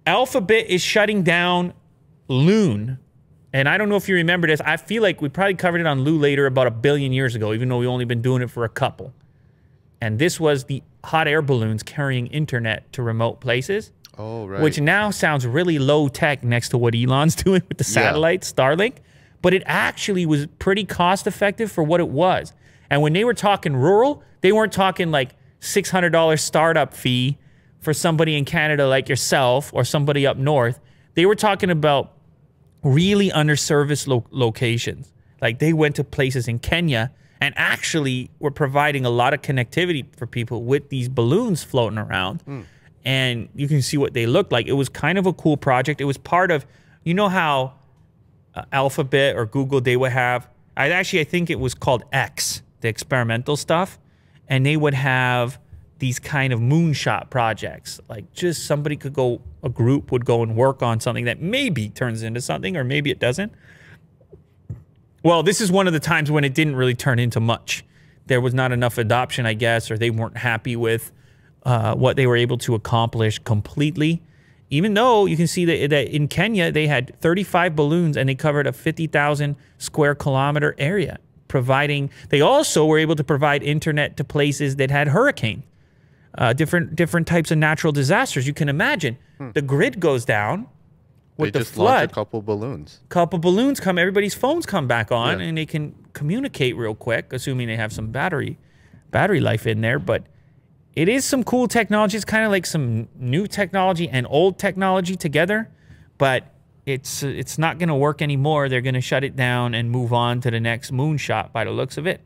Alphabet is shutting down Loon. And I don't know if you remember this. I feel like we probably covered it on Lou Later about 1 billion years ago, even though we've only been doing it for a couple. And this was the hot air balloons carrying internet to remote places. Oh, right. Which now sounds really low tech next to what Elon's doing with the satellite, Starlink. But it actually was pretty cost effective for what it was. And when they were talking rural, they weren't talking like $600 startup fee for somebody in Canada like yourself or somebody up north. They were talking about really underserviced locations. Like they went to places in Kenya and actually were providing a lot of connectivity for people with these balloons floating around. And you can see what they looked like. It was kind of a cool project. It was part of, you know how Alphabet or Google, they would have, I think it was called X, the experimental stuff. And they would have these kind of moonshot projects. Like just somebody could go, a group would go and work on something that maybe turns into something or maybe it doesn't. Well, this is one of the times when it didn't really turn into much. There was not enough adoption, I guess, or they weren't happy with what they were able to accomplish completely. Even though you can see that in Kenya, they had 35 balloons and they covered a 50,000 square kilometer area, providing, they also were able to provide internet to places that had hurricane, different types of natural disasters. You can imagine the grid goes down with the flood. Launched a couple balloons. Couple balloons come, everybody's phones come back on and they can communicate real quick, assuming they have some battery life in there. But it is some cool technology. It's kind of like some new technology and old technology together, but it's not going to work anymore. They're going to shut it down and move on to the next moonshot by the looks of it.